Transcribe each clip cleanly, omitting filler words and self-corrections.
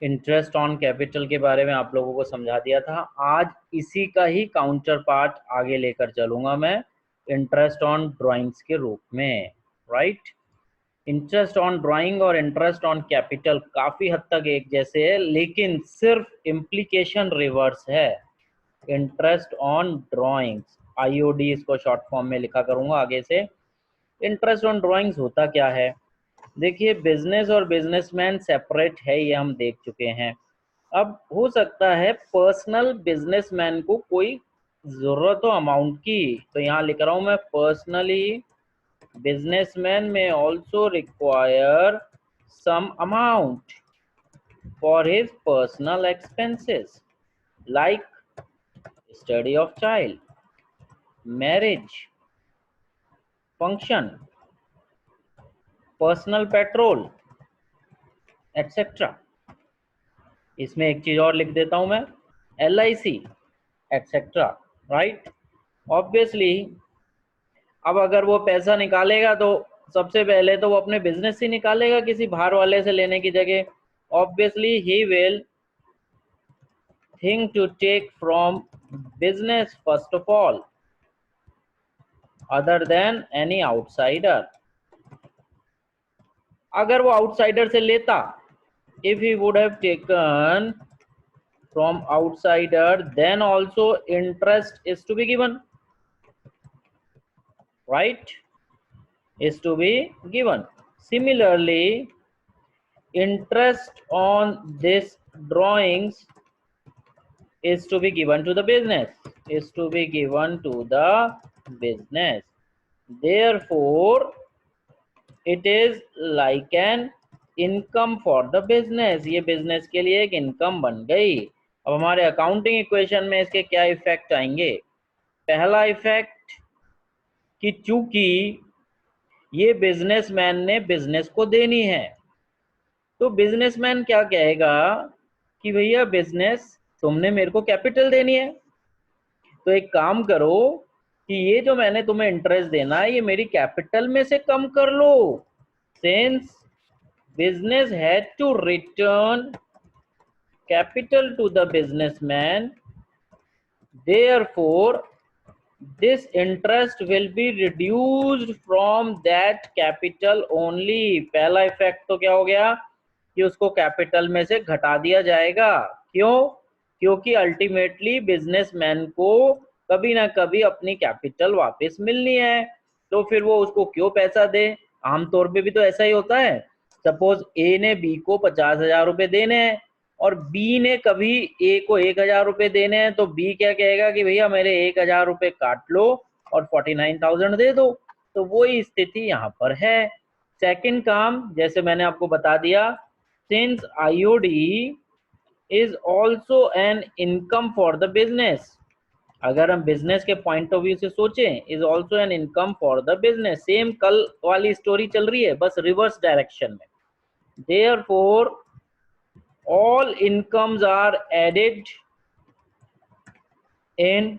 Interest on capital के बारे में आप लोगों को समझा दिया था। आज इसी का ही काउंटर पार्ट आगे लेकर चलूंगा मैं इंटरेस्ट ऑन ड्राइंग्स के रूप में, राइट। इंटरेस्ट ऑन ड्राइंग और इंटरेस्ट ऑन कैपिटल काफी हद तक एक जैसे है, लेकिन सिर्फ इम्प्लीकेशन रिवर्स है। इंटरेस्ट ऑन ड्राइंग्स, आईओडी इसको शॉर्ट फॉर्म में लिखा करूंगा आगे से। इंटरेस्ट ऑन ड्राइंग्स होता क्या है? देखिए, बिजनेस और बिजनेसमैन सेपरेट है, ये हम देख चुके हैं। अब हो सकता है पर्सनल बिजनेसमैन को कोई जरूरत हो अमाउंट की, तो यहाँ लिख रहा हूं मैं personally businessman may also require some amount for his personal expenses like study of child, marriage, function, personal petrol, etc. इसमें एक चीज और लिख देता हूं मैं, LIC, etc. राइट। ऑब्वियसली अब अगर वो पैसा निकालेगा तो सबसे पहले तो वो अपने बिजनेस से निकालेगा किसी बाहर वाले से लेने की जगह। Obviously he will think to take from business first of all other than any outsider. अगर वो आउटसाइडर से लेता, if he would have taken from outsider, then also interest is to be given, right, is to be given. Similarly, interest on this drawings is to be given to the business, is to be given to the business. Therefore, it is like an income for the business. ये business के लिए एक income बन गई। अब हमारे accounting equation में इसके क्या इफेक्ट आएंगे? पहला इफेक्ट कि चूंकि ये बिजनेसमैन ने बिजनेस को देनी है, तो बिजनेसमैन क्या कहेगा कि भैया बिजनेस तुमने मेरे को कैपिटल देनी है, तो एक काम करो कि ये जो मैंने तुम्हें इंटरेस्ट देना है ये मेरी कैपिटल में से कम कर लो। Since business had to return capital to the businessman, therefore this interest will be reduced from that capital only। पहला इफेक्ट तो क्या हो गया कि उसको कैपिटल में से घटा दिया जाएगा। क्यों? क्योंकि अल्टीमेटली बिजनेसमैन को कभी ना कभी अपनी कैपिटल वापस मिलनी है, तो फिर वो उसको क्यों पैसा दे? आमतौर पे भी तो ऐसा ही होता है। सपोज ए ने बी को 50,000 रुपए देने हैं और बी ने कभी ए को 1,000 रुपए देने हैं, तो बी क्या कहेगा कि भैया मेरे 1,000 रुपए काट लो और 49,000 दे दो। तो वही स्थिति यहाँ पर है। सेकंड काम, जैसे मैंने आपको बता दिया, since IOD is also an income for the business, अगर हम बिजनेस के पॉइंट ऑफ व्यू से सोचें, is also an income for the business. Same कल वाली स्टोरी चल रही है, बस रिवर्स डायरेक्शन में। Therefore all incomes are added in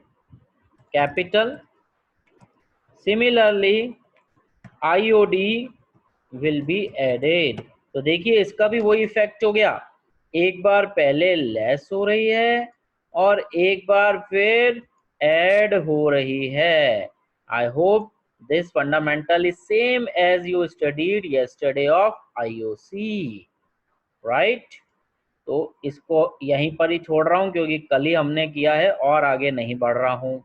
capital. Similarly, IOD will be added। तो देखिए इसका भी वही इफेक्ट हो गया, एक बार पहले लेस हो रही है और एक बार फिर ऐड हो रही है। I hope this fundamental is same as you studied yesterday of IOC, right. तो इसको यहीं पर ही छोड़ रहा हूं क्योंकि कल ही हमने किया है और आगे नहीं बढ़ रहा हूं।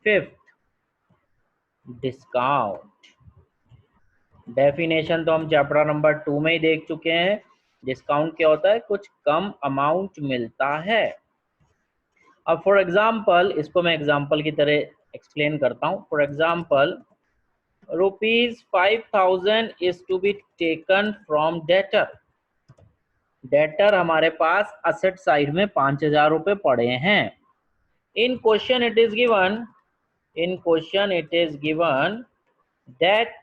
Fifth, discount. डेफिनेशन तो हम चैप्टर नंबर 2 में ही देख चुके हैं। डिस्काउंट क्या होता है? कुछ कम अमाउंट मिलता है। अब फॉर एग्जाम्पल, इसको मैं एग्जाम्पल की तरह एक्सप्लेन करता हूं। For example, ₹5,000 is to be taken from debtor. Debtor हमारे पास असेट साइड में 5,000 रुपए पड़े हैं। In question it is given that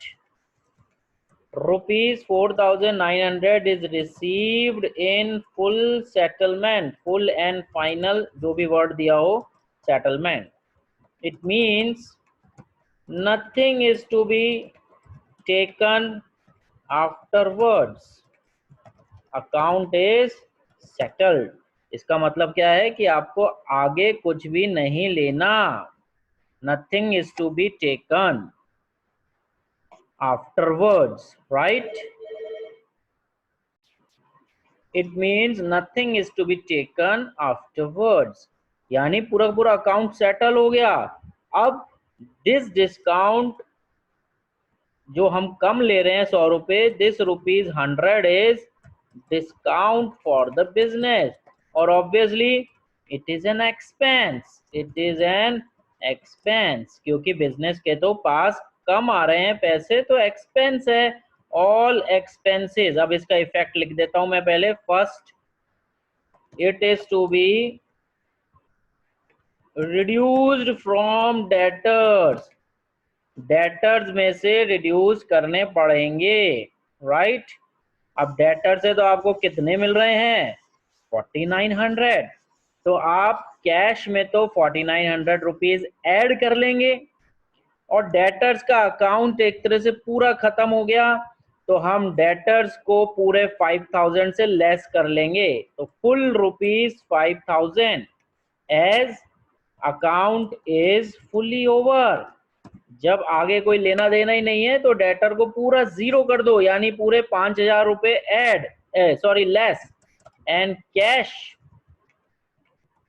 ₹4,900 is received in full settlement, full and final, जो भी वर्ड दिया हो, settlement. It means nothing is to be taken afterwards. Account is settled. इसका मतलब क्या है कि आपको आगे कुछ भी नहीं लेना, nothing is to be taken afterwards, right. It means nothing is to be taken afterwards, यानी पूरा पूरा अकाउंट सेटल हो गया। अब दिस डिस्काउंट जो हम कम ले रहे हैं 100 रुपए, this ₹100 is discount for the business, और obviously it is an expense, it is an expense, क्योंकि बिजनेस के तो पास कम आ रहे हैं पैसे, तो एक्सपेंस है। ऑल एक्सपेंसेस, अब इसका इफेक्ट लिख देता हूं मैं पहले। First, it is to be reduced from debtors, debtors में से रिड्यूस करने पड़ेंगे, राइट। अब डेटर से तो आपको कितने मिल रहे हैं, 4900, तो आप कैश में तो 4900 रुपीज ऐड कर लेंगे, और डेटर्स का अकाउंट एक तरह से पूरा खत्म हो गया, तो हम डेटर्स को पूरे 5000 से लेस कर लेंगे, तो full ₹5000 as account is fully over. जब आगे कोई लेना देना ही नहीं है तो डेटर को पूरा जीरो कर दो, यानी पूरे 5000 रुपए add, sorry less, and cash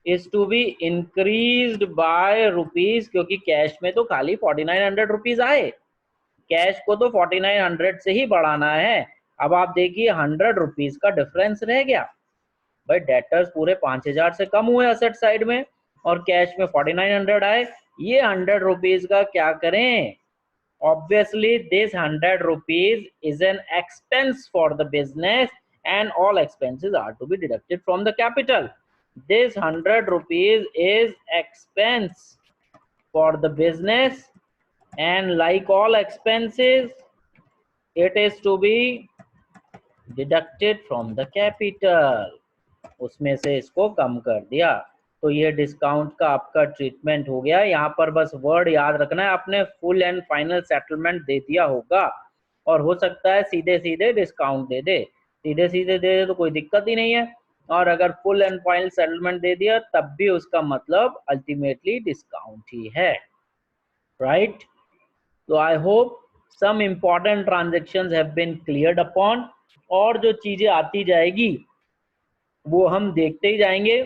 is to be increased by rupees, क्योंकि कैश में तो खाली 4900 रुपीज आए, कैश को तो 4900 से ही बढ़ाना है। अब आप देखिए 100 रुपीज का डिफरेंस रह गया, भाई डेटर्स पूरे 5000 से कम हुए असेट साइड में, और कैश में 4900 आए, ये 100 रुपीज का क्या करें। Obviously, this 100 rupees is an expense for the business and all expenses are to be deducted from the capital. This 100 rupees is expense for the business, and like all expenses, it is to be deducted from the capital. उसमें से इसको कम कर दिया, तो ये discount का आपका treatment हो गया। यहाँ पर बस वर्ड याद रखना है, आपने फुल एंड फाइनल सेटलमेंट दे दिया होगा, और हो सकता है सीधे सीधे डिस्काउंट दे दे, सीधे सीधे दे दे तो कोई दिक्कत ही नहीं है, और अगर फुल एंड फाइनल सेटलमेंट दे दिया तब भी उसका मतलब अल्टीमेटली डिस्काउंट ही है, राइट। तो I hope some important transactions have been cleared upon, और जो चीजें आती जाएगी वो हम देखते ही जाएंगे।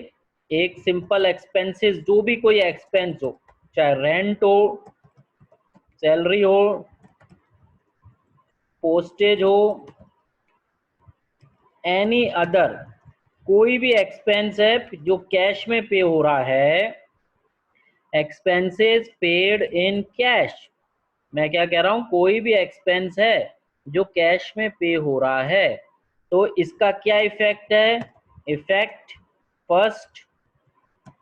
एक सिंपल एक्सपेंसेस, जो भी कोई एक्सपेंस हो, चाहे रेंट हो, सैलरी हो, पोस्टेज हो, एनी अदर कोई भी एक्सपेंस है जो कैश में पे हो रहा है, एक्सपेंसेस पेड इन कैश, मैं क्या कह रहा हूं, कोई भी एक्सपेंस है जो कैश में पे हो रहा है, तो इसका क्या इफेक्ट है। इफेक्ट, फर्स्ट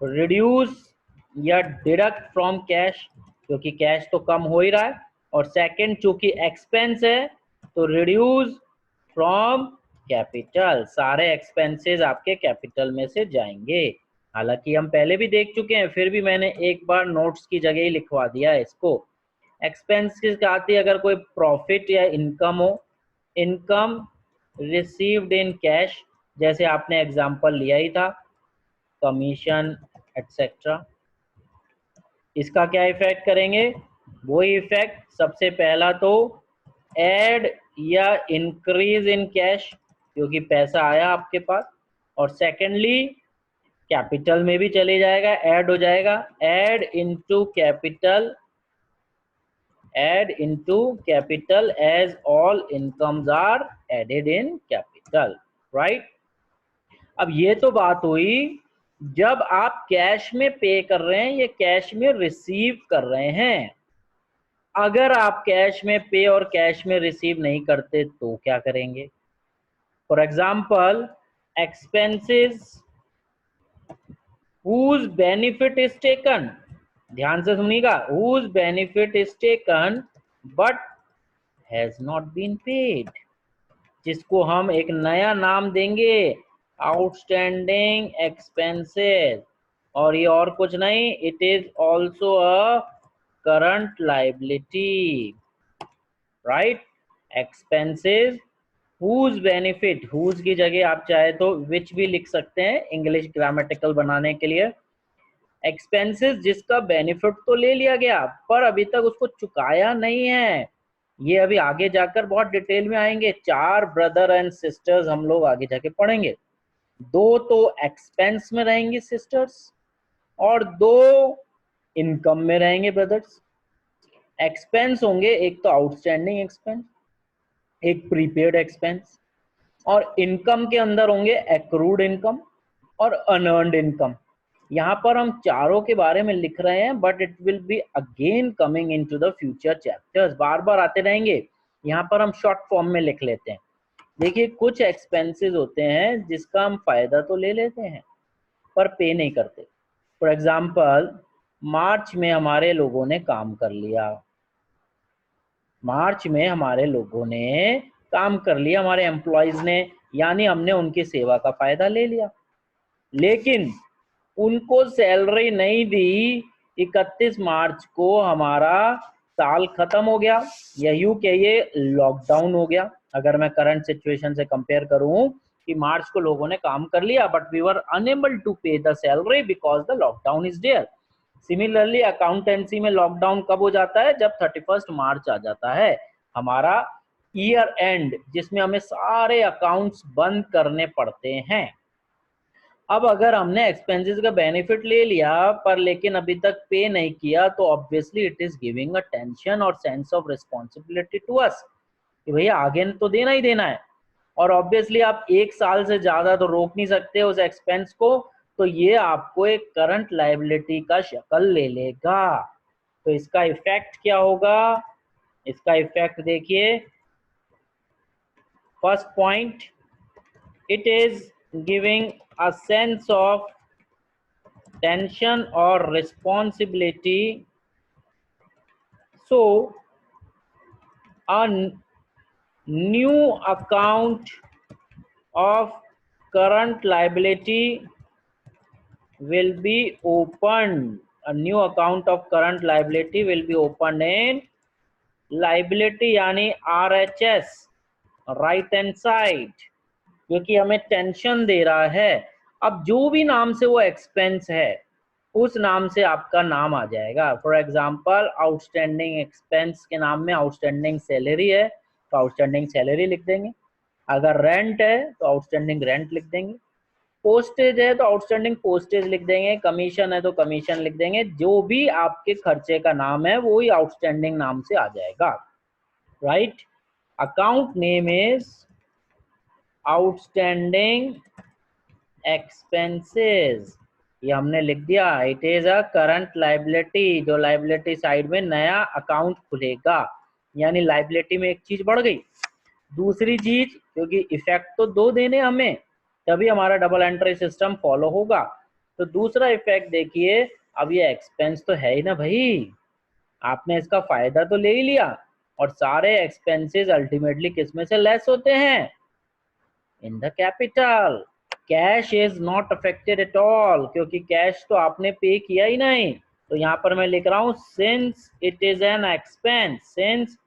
रिड्यूस या डिडक्ट फ्रॉम कैश, क्योंकि कैश तो कम हो ही रहा है, और सेकंड चूंकि एक्सपेंस है तो रिड्यूस फ्रॉम कैपिटल, सारे एक्सपेंसेस आपके कैपिटल में से जाएंगे। हालांकि हम पहले भी देख चुके हैं, फिर भी मैंने एक बार नोट्स की जगह ही लिखवा दिया है इसको। एक्सपेंसेस का आती है अगर कोई प्रॉफिट या इनकम हो, इनकम रिसीव्ड इन कैश, जैसे आपने एग्जांपल लिया ही था, कमीशन एटसेट्रा, इसका क्या इफेक्ट करेंगे, वही इफेक्ट, सबसे पहला तो ऐड या इंक्रीज इन कैश, क्योंकि पैसा आया आपके पास, और सेकेंडली कैपिटल में भी चले जाएगा, ऐड हो जाएगा, add into capital, add into capital as all incomes are added in capital, right। अब ये तो बात हुई जब आप कैश में पे कर रहे हैं या कैश में रिसीव कर रहे हैं। अगर आप कैश में पे और कैश में रिसीव नहीं करते तो क्या करेंगे। For example, expenses whose benefit is taken, ध्यान से सुनिएगा, whose benefit is taken but has not been paid, जिसको हम एक नया नाम देंगे, आउटस्टैंडिंग एक्सपेंसेस, और ये और कुछ नहीं, it is also a current liability, right. Expenses whose benefit, whose की जगह आप चाहे तो विच भी लिख सकते हैं इंग्लिश ग्रामेटिकल बनाने के लिए। एक्सपेंसेस जिसका बेनिफिट तो ले लिया गया पर अभी तक उसको चुकाया नहीं है, ये अभी आगे जाकर बहुत डिटेल में आएंगे। 4 ब्रदर एंड सिस्टर्स हम लोग आगे जाके पढ़ेंगे। 2 तो एक्सपेंस में रहेंगे सिस्टर्स और 2 इनकम में रहेंगे ब्रदर्स। एक्सपेंस होंगे एक तो आउटस्टैंडिंग एक्सपेंस, एक प्रीपेड एक्सपेंस, और इनकम के अंदर होंगे एक्रूड इनकम और अनअर्न्ड इनकम। यहाँ पर हम चारों के बारे में लिख रहे हैं but it will be again coming into the future chapters, बार बार आते रहेंगे। यहाँ पर हम शॉर्ट फॉर्म में लिख लेते हैं। देखिए कुछ एक्सपेंसेस होते हैं जिसका हम फायदा तो ले लेते हैं पर पे नहीं करते। फॉर एग्जाम्पल मार्च में हमारे लोगों ने काम कर लिया, मार्च में हमारे लोगों ने काम कर लिया, हमारे एम्प्लॉयज ने, यानी हमने उनकी सेवा का फायदा ले लिया, लेकिन उनको सैलरी नहीं दी। 31 मार्च को हमारा साल खत्म हो गया या यूं कहिए लॉकडाउन हो गया। अगर मैं करंट सिचुएशन से कंपेयर करूं कि मार्च को लोगों ने काम कर लिया but we were unable to pay the salary because the lockdown is there. Similarly accountancy में लॉकडाउन कब हो जाता है? जब 31 मार्च आ जाता है, हमारा ईयर एंड, जिसमें हमें सारे अकाउंट्स बंद करने पड़ते हैं। अब अगर हमने एक्सपेंसेस का बेनिफिट ले लिया पर लेकिन अभी तक पे नहीं किया तो obviously it is giving a tension और sense of responsibility to us कि भैया आगे तो देना ही देना है। और ऑब्वियसली आप 1 साल से ज्यादा तो रोक नहीं सकते उस एक्सपेंस को, तो ये आपको एक करंट लायबिलिटी का शक्ल ले लेगा। तो इसका इफेक्ट क्या होगा? इसका इफेक्ट देखिए, first point, it is giving a sense of tension or responsibility. So a new account of current liability will be opened. A new account of current liability will be opened in liability यानी RHS, right hand side, क्योंकि हमें tension दे रहा है। अब जो भी नाम से वो एक्सपेंस है उस नाम से आपका नाम आ जाएगा। फॉर एग्जांपल आउटस्टैंडिंग एक्सपेंस के नाम में आउटस्टैंडिंग सैलरी है तो आउटस्टैंडिंग सैलरी लिख देंगे, अगर रेंट है तो आउटस्टैंडिंग रेंट लिख देंगे, पोस्टेज है तो आउटस्टैंडिंग पोस्टेज लिख देंगे, कमीशन है तो कमीशन लिख देंगे। जो भी आपके खर्चे का नाम है वो ही आउटस्टैंडिंग नाम से आ जाएगा, right. Account name is outstanding expenses, ये हमने लिख दिया। It is a current liability, जो लायबिलिटी साइड में नया अकाउंट खुलेगा, यानी लायबिलिटी में एक चीज बढ़ गई। दूसरी चीज, क्योंकि इफेक्ट तो 2 देने हमें, तभी हमारा डबल एंट्री सिस्टम फॉलो होगा। तो दूसरा इफेक्ट देखिए, अब ये एक्सपेंस तो है ही ना भाई, आपने इसका फायदा तो ले ही लिया, और सारे एक्सपेंसेस अल्टीमेटली किसमें से लेस होते हैं? In the capital. Cash is not affected at all, क्योंकि कैश तो आपने पे किया ही नहीं। तो यहाँ पर मैं लिख रहा हूं since it is an expense, since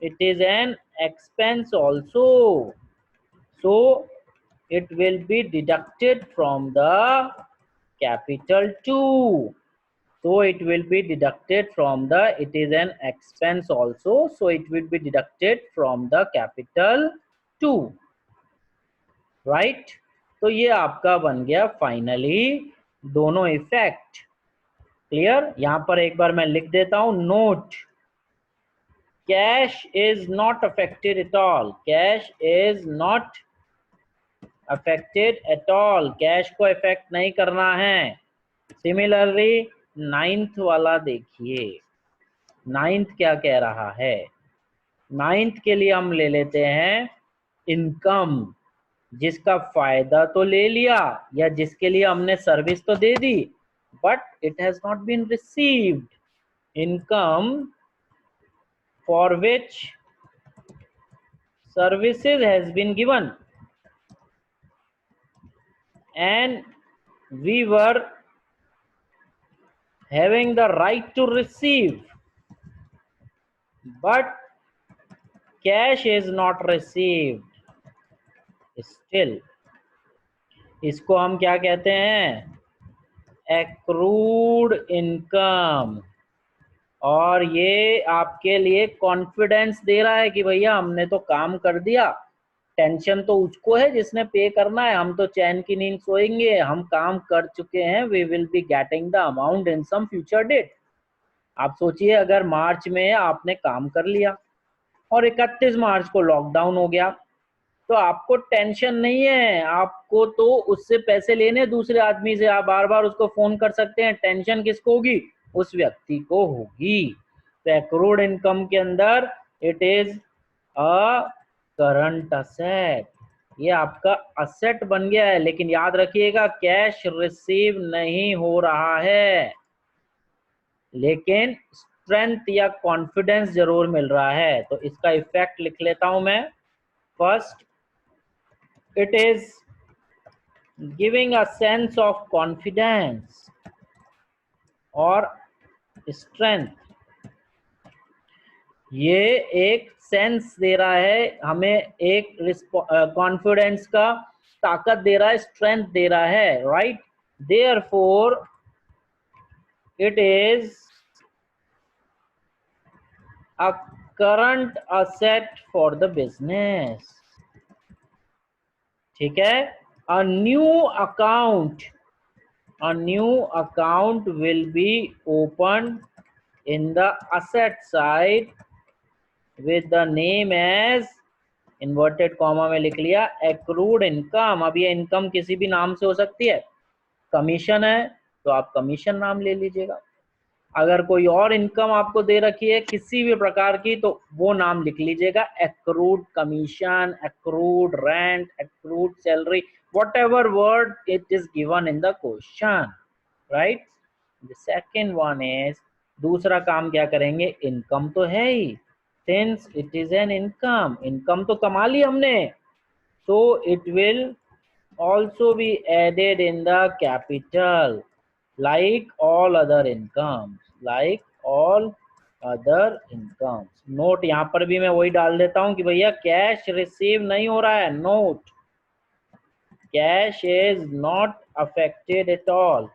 it is an expense also, so it will be deducted from the capital too. So it will be deducted from the, it is an expense also, so it will be deducted from the capital too, right? तो ये आपका बन गया finally दोनों effect. Clear? यहां पर एक बार मैं लिख देता हूं, note, cash is not affected at all, cash is not affected at all, cash को इफेक्ट नहीं करना है। सिमिलरली 9th वाला देखिए, 9th क्या कह रहा है? 9th के लिए हम ले लेते हैं इनकम, जिसका फायदा तो ले लिया या जिसके लिए हमने सर्विस तो दे दी but it has not been received, income for which services has been given and we were having the right to receive but cash is not received, still इसको हम क्या कहते हैं, एक्रूड इनकम। और ये आपके लिए कॉन्फिडेंस दे रहा है कि भैया हमने तो काम कर दिया, टेंशन तो उसको है जिसने पे करना है, हम तो चैन की नींद सोएंगे, हम काम कर चुके हैं, we will be getting the amount in some future date. आप सोचिए अगर मार्च में आपने काम कर लिया और 31 मार्च को लॉकडाउन हो गया, तो आपको टेंशन नहीं है, आपको तो उससे पैसे लेने दूसरे आदमी से, आप बार बार उसको फोन कर सकते हैं, टेंशन किसको होगी, उस व्यक्ति को होगी। तो एक्रूड इनकम के अंदर it is a current asset, ये आपका असेट बन गया है। लेकिन याद रखिएगा कैश रिसीव नहीं हो रहा है, लेकिन स्ट्रेंथ या कॉन्फिडेंस जरूर मिल रहा है। तो इसका इफेक्ट लिख लेता हूं मैं। First, it is giving a sense of confidence और strength। ये एक सेंस दे रहा है हमें, एक कॉन्फिडेंस का, ताकत दे रहा है, स्ट्रेंथ दे रहा है, right. Therefore it is a current asset for the business. ठीक है। A new account, a new account will be opened in the asset side with the name as, inverted comma में लिख लिया, accrued income। अब ये income किसी भी नाम से हो सकती है, कमीशन है तो आप कमीशन नाम ले लीजिएगा, अगर कोई और इनकम आपको दे रखी है किसी भी प्रकार की तो वो नाम लिख लीजिएगा, accrued commission, accrued rent, accrued salary, whatever word it is given in the question, right? The second one is, दूसरा काम क्या करेंगे, इनकम तो है ही, since it is an income, income तो कमा ली हमने, so it will also be added in the capital like all other incomes, like all other incomes। Note यहाँ पर भी मैं वही डाल देता हूँ कि भैया कैश रिसीव नहीं हो रहा है, note cash is not affected at all.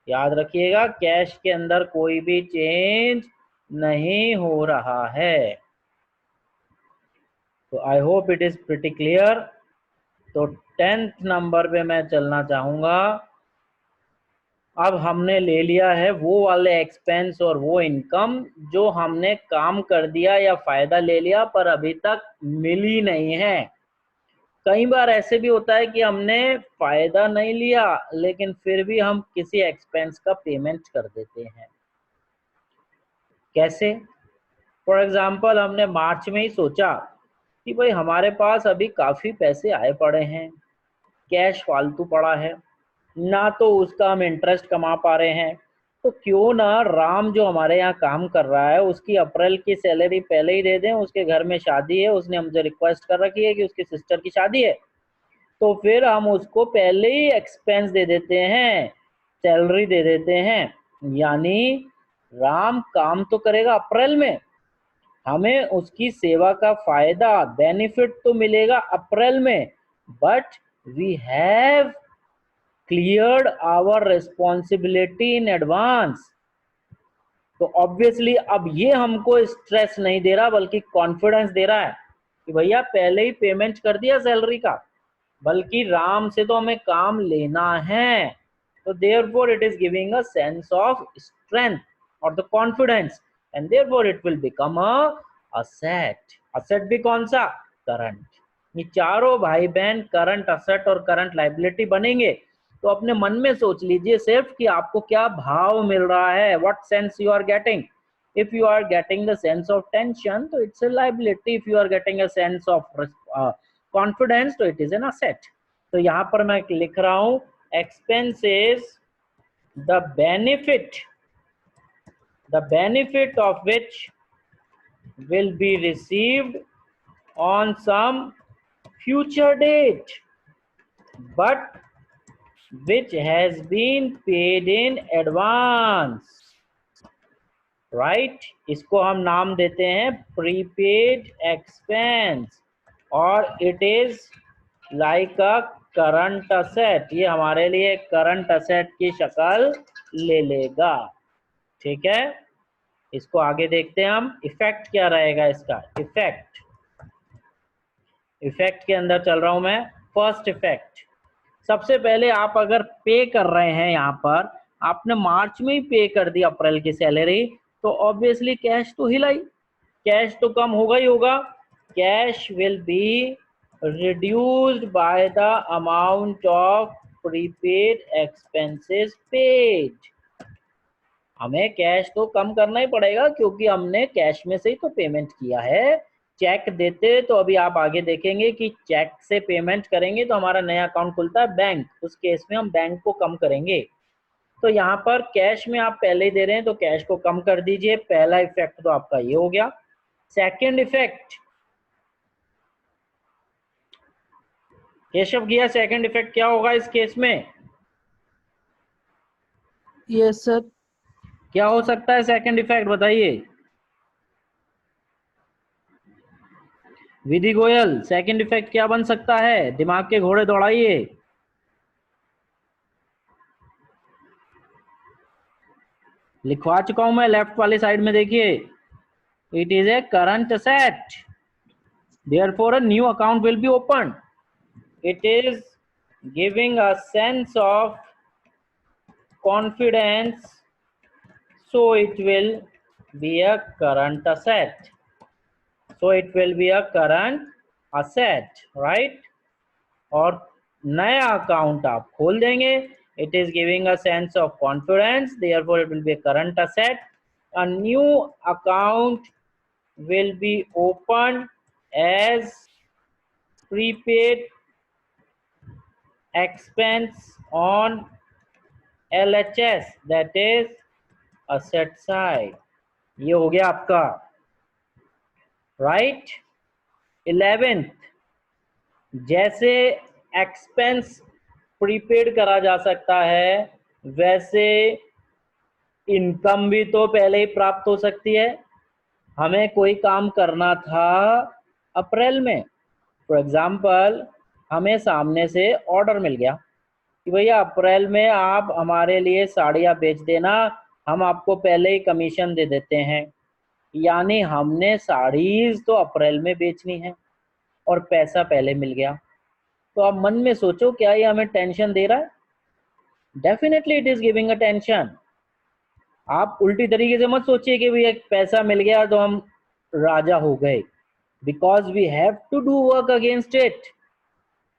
याद रखिएगा कैश के अंदर कोई भी चेंज नहीं हो रहा है। तो I hope it is pretty clear. तो 10th नंबर पे मैं चलना चाहूंगा। अब हमने ले लिया है वो वाले एक्सपेंस और वो इनकम जो हमने काम कर दिया या फायदा ले लिया पर अभी तक मिली नहीं है। कई बार ऐसे भी होता है कि हमने फायदा नहीं लिया लेकिन फिर भी हम किसी एक्सपेंस का पेमेंट कर देते हैं। कैसे? फॉर एग्जाम्पल हमने मार्च में ही सोचा कि भाई हमारे पास अभी काफी पैसे आए पड़े हैं, कैश फालतू पड़ा है, ना तो उसका हम इंटरेस्ट कमा पा रहे हैं, तो क्यों ना राम जो हमारे यहाँ काम कर रहा है उसकी अप्रैल की सैलरी पहले ही दे दें, उसके घर में शादी है, उसने हमसे रिक्वेस्ट कर रखी है कि उसकी सिस्टर की शादी है, तो फिर हम उसको पहले ही एक्सपेंस दे देते हैं, सैलरी दे देते हैं। यानी राम काम तो करेगा अप्रैल में, हमें उसकी सेवा का फायदा, बेनिफिट तो मिलेगा अप्रैल में, but we have cleared our responsibility in advance. तो ऑब्वियसली अब ये हमको स्ट्रेस नहीं दे रहा बल्कि कॉन्फिडेंस दे रहा है कि भैया पहले ही पेमेंट कर दिया सैलरी का, बल्कि राम से तो हमें काम लेना है। तो therefore it is giving a sense of strength or the confidence and therefore it will become a asset। asset भी कौन सा, करंट। ये चारों भाई बहन करंट असेट और करंट लाइबिलिटी बनेंगे। तो अपने मन में सोच लीजिए सिर्फ कि आपको क्या भाव मिल रहा है, what sense you are getting. if you are getting the sense of tension तो it's a liability, if you are getting a sense of confidence तो it is an asset। तो यहाँ पर मैं लिख रहा हूं expenses the benefit of which will be received on some future date but which has been paid in advance, right. इसको हम नाम देते हैं प्रीपेड एक्सपेंस और it is like a current asset, ये हमारे लिए करंट असेट की शक्ल ले लेगा। ठीक है, इसको आगे देखते हैं हम। इफेक्ट क्या रहेगा इसका? इफेक्ट के अंदर चल रहा हूं मैं। फर्स्ट इफेक्ट, सबसे पहले आप अगर पे कर रहे हैं, यहाँ पर आपने मार्च में ही पे कर दी अप्रैल की सैलरी, तो ऑब्वियसली कैश तो हिला ही, कैश तो कम होगा ही होगा। Cash will be reduced by the amount of prepaid expenses paid. हमें कैश तो कम करना ही पड़ेगा क्योंकि हमने कैश में से ही तो पेमेंट किया है। चेक देते तो अभी आप आगे देखेंगे कि चेक से पेमेंट करेंगे तो हमारा नया अकाउंट खुलता है बैंक, उस केस में हम बैंक को कम करेंगे। तो यहाँ पर कैश में आप पहले ही दे रहे हैं तो कैश को कम कर दीजिए। पहला इफेक्ट तो आपका ये हो गया। सेकंड इफेक्ट, केशव गया, सेकंड इफेक्ट क्या होगा इस केस में? Yes sir. क्या हो सकता है सेकंड इफेक्ट, बताइए। विधि गोयल, सेकंड इफेक्ट क्या बन सकता है? दिमाग के घोड़े दौड़ाइए। लिखवा चुका हूं मैं, लेफ्ट वाली साइड में देखिए। It is a current asset, therefore a new account will be opened. It is giving a sense of confidence, so it will be a current asset. So it will be a current asset, right? और नया account आप खोल देंगे। It is giving a sense of confidence, therefore it will be a current asset. A new account will be opened as prepaid expense on LHS, that is asset side। ये हो गया आपका, right. 11th, जैसे expense prepaid करा जा सकता है वैसे इनकम भी तो पहले ही प्राप्त हो सकती है। हमें कोई काम करना था अप्रैल में, फॉर एग्जाम्पल हमें सामने से ऑर्डर मिल गया कि भैया अप्रैल में आप हमारे लिए साड़ियाँ बेच देना, हम आपको पहले ही कमीशन दे देते हैं। यानी हमने साड़ीज तो अप्रैल में बेचनी है और पैसा पहले मिल गया। तो आप मन में सोचो, क्या ये हमें टेंशन दे रहा है? Definitely it is giving a tension. आप उल्टी तरीके से मत सोचिए कि भैया पैसा मिल गया तो हम राजा हो गए, because we have to do work against it.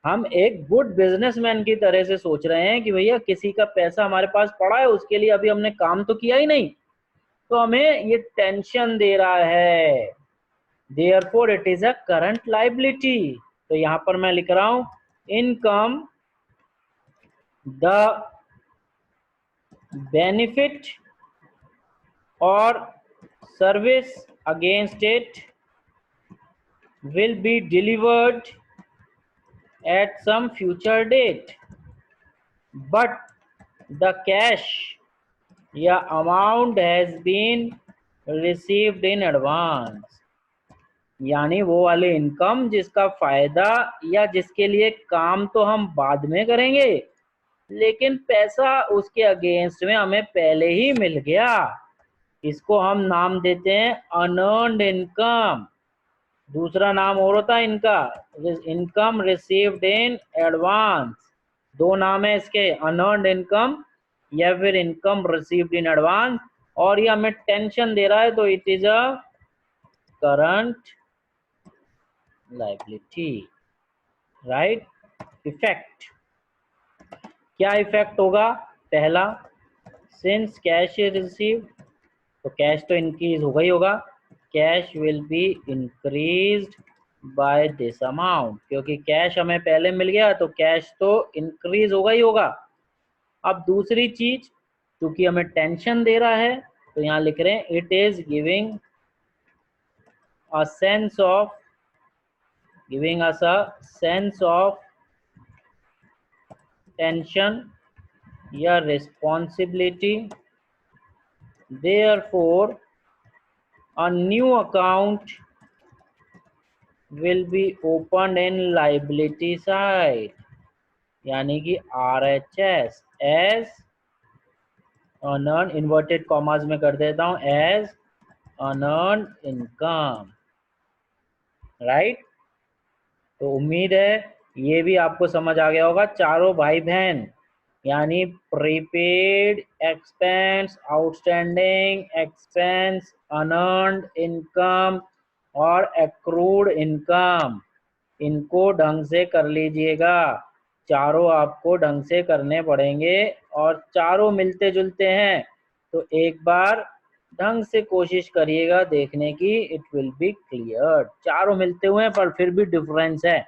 हम एक गुड बिजनेसमैन की तरह से सोच रहे हैं कि भैया किसी का पैसा हमारे पास पड़ा है, उसके लिए अभी हमने काम तो किया ही नहीं, तो हमें ये टेंशन दे रहा है। Therefore it is a current liability. तो यहां पर मैं लिख रहा हूं इनकम द बेनिफिट और service against it will be delivered at some future date, but the cash या amount has been received in advance। यानी वो वाले इनकम जिसका फायदा या जिसके लिए काम तो हम बाद में करेंगे, लेकिन पैसा उसके अगेंस्ट में हमें पहले ही मिल गया। इसको हम नाम देते हैं अनअर्न्ड इनकम। दूसरा नाम और होता है इनका इनकम रिसीव्ड इन एडवांस। दो नाम है इसके, अनअर्न्ड इनकम या फिर इनकम रिसीव्ड इन एडवांस। और ये हमें टेंशन दे रहा है तो it is a current liability, right. Effect, क्या इफेक्ट होगा? पहला, सिंस कैश इज रिसीव्ड, तो कैश तो इंक्रीज होगा ही होगा। Cash will be increased by this amount, क्योंकि कैश हमें पहले मिल गया तो कैश तो इंक्रीज होगा ही होगा। अब दूसरी चीज, क्योंकि हमें टेंशन दे रहा है तो यहाँ लिख रहे हैं it is giving a sense of, giving us a sense of tension या responsibility. Therefore a new account will be opened in liability side, यानी कि RHS as unearned, inverted commas में कर देता हूं, as unearned income, राइट। तो उम्मीद है ये भी आपको समझ आ गया होगा। चारों भाई बहन यानी prepaid expense, outstanding expense, unearned income और एक्रूड इनकम, इनको ढंग से कर लीजिएगा। चारों आपको ढंग से करने पड़ेंगे और चारों मिलते जुलते हैं, तो एक बार ढंग से कोशिश करिएगा देखने की, इट विल बी क्लियर। चारों मिलते हुए हैं पर फिर भी डिफरेंस है।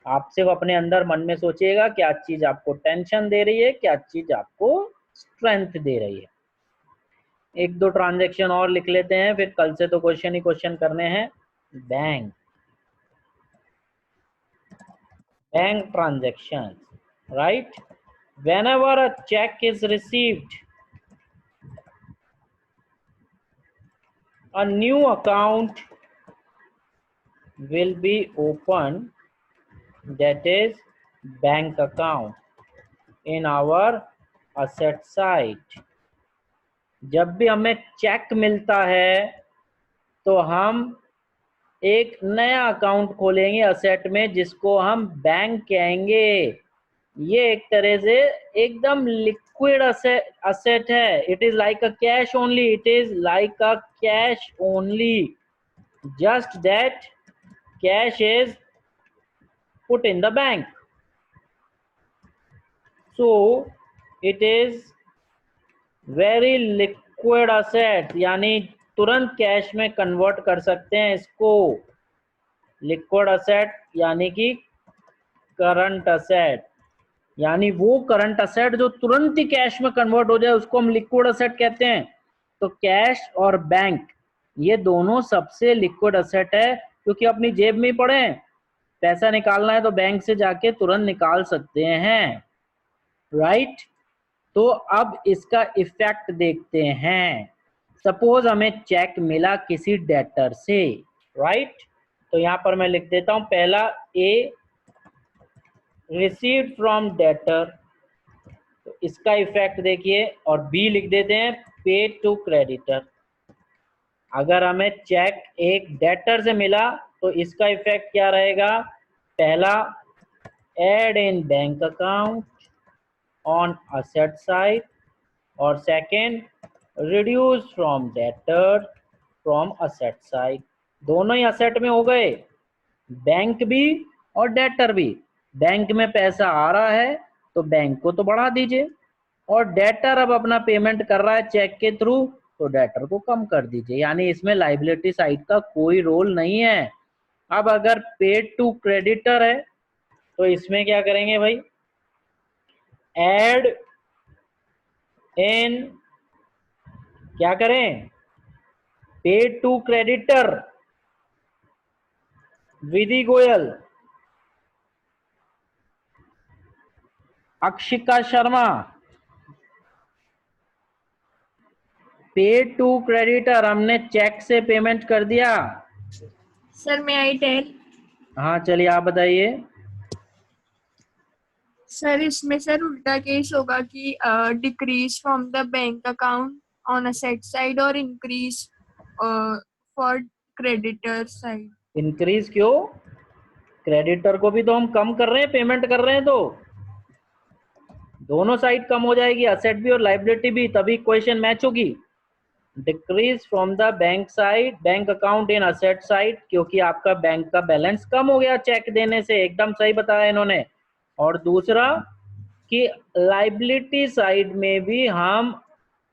आप सिर्फ अपने अंदर मन में सोचिएगा क्या चीज आपको टेंशन दे रही है, क्या चीज आपको स्ट्रेंथ दे रही है। एक दो ट्रांजैक्शन और लिख लेते हैं, फिर कल से तो क्वेश्चन ही क्वेश्चन करने हैं। Bank transactions, right? Whenever a check is received, a new account will be opened, that is bank account, in our asset side. जब भी हमें चेक मिलता है तो हम एक नया अकाउंट खोलेंगे असेट में, जिसको हम बैंक कहेंगे। ये एक तरह से एकदम लिक्विड असेट है। It is like a cash only, it is like a cash only, just that cash is put in the bank, so it is very liquid asset, यानी तुरंत कैश में कन्वर्ट कर सकते हैं इसको। लिक्विड असेट यानी कि करंट असेट, यानी वो करंट असेट जो तुरंत ही कैश में कन्वर्ट हो जाए उसको हम लिक्विड असेट कहते हैं। तो कैश और बैंक ये दोनों सबसे लिक्विड असेट है, क्योंकि अपनी जेब में ही पड़े हैं। पैसा निकालना है तो बैंक से जाके तुरंत निकाल सकते हैं, राइट। तो अब इसका इफेक्ट देखते हैं। सपोज हमें चेक मिला किसी डेटर से, राइट। तो यहां पर मैं लिख देता हूं पहला ए, रिसीव्ड फ्रॉम डेटर, तो इसका इफेक्ट देखिए, और बी लिख देते हैं पेड टू क्रेडिटर। अगर हमें चेक एक डेटर से मिला तो इसका इफेक्ट क्या रहेगा? पहला, add in bank account on asset side, और second, reduce from debtor from asset side. दोनों ही असेट में हो गए, बैंक भी और डेटर भी। बैंक में पैसा आ रहा है तो बैंक को तो बढ़ा दीजिए, और डेटर अब अपना पेमेंट कर रहा है चेक के थ्रू, तो डेटर को कम कर दीजिए। यानी इसमें लाइबिलिटी साइड का कोई रोल नहीं है। अब अगर पेड टू क्रेडिटर है तो इसमें क्या करेंगे भाई? एड इन, क्या करें? Paid to creditor, Vidhi Goyal, Akshika Sharma, paid to creditor, हमने चेक से पेमेंट कर दिया। सर मैं आई टेल। हाँ चलिए आप बताइए। सर इसमें सर उल्टा केस होगा कि decrease from the bank account on asset side और increase for creditor side. Increase क्यों? क्रेडिटर को भी तो हम कम कर रहे हैं, पेमेंट कर रहे हैं, तो दोनों साइड कम हो जाएगी, असेट भी और लाइबिलिटी भी, तभी क्वेश्चन मैच होगी। Decrease from the bank side, bank account in asset side, क्योंकि आपका बैंक का बैलेंस कम हो गया चेक देने से, एकदम सही बताया इन्होंने। और दूसरा कि लाइबिलिटी साइड में भी हम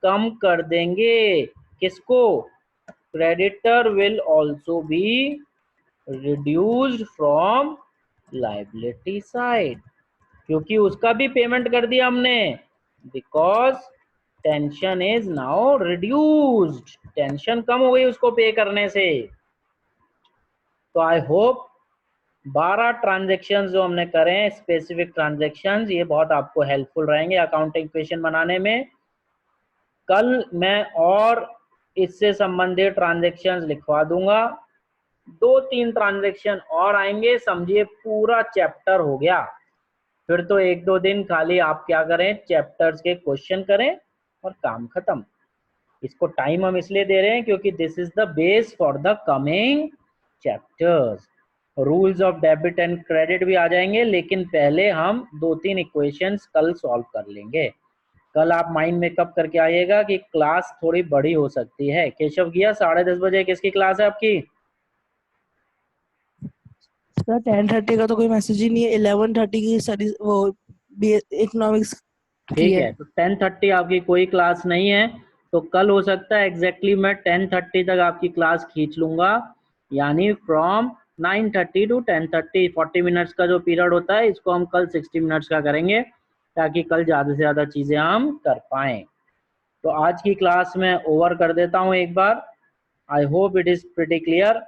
कम कर देंगे, किसको? Creditor will also be reduced from liability side, क्योंकि उसका भी पेमेंट कर दिया हमने, because tension is now reduced, tension कम हो गई उसको पे करने से। तो आई होप 12 ट्रांजेक्शन जो हमने करे हैं, स्पेसिफिक ट्रांजेक्शन, ये बहुत आपको हेल्पफुल रहेंगे अकाउंटिंग इक्वेशन बनाने में। कल मैं और इससे संबंधित ट्रांजेक्शन लिखवा दूंगा, 2-3 ट्रांजैक्शन और आएंगे, समझिए पूरा चैप्टर हो गया। फिर तो 1-2 दिन खाली आप क्या करें, चैप्टर्स के क्वेश्चन करें और काम खत्म। इसको टाइम हम इसलिए दे रहे हैं क्योंकि this is the base for the coming chapters. Rules of debit and credit भी आ जाएंगे, लेकिन पहले हम 2-3 इक्वेशंस कल सॉल्व कर लेंगे। कल आप माइंड मेकअप करके आइएगा कि क्लास थोड़ी बड़ी हो सकती है। केशव गया 10:30 बजे किसकी क्लास है आपकी? सर 10:30 का तो कोई मैसेज ही नहीं है, 11:30 की स्टडी वो इकोनॉमिक्स की ठीक है। है, तो 10:30 आपकी कोई क्लास नहीं है, तो कल हो सकता है एग्जैक्टली मैं 10:30 तक आपकी क्लास खींच लूंगा, यानी फ्रॉम 9:30 टू 10:30 40 मिनट्स का जो पीरियड होता है, इसको हम कल 60 मिनट्स का करेंगे, ताकि कल ज़्यादा से ज़्यादा चीज़ें हम कर पाएँ। तो आज की क्लास में ओवर कर देता हूँ एक बार। I hope it is pretty clear.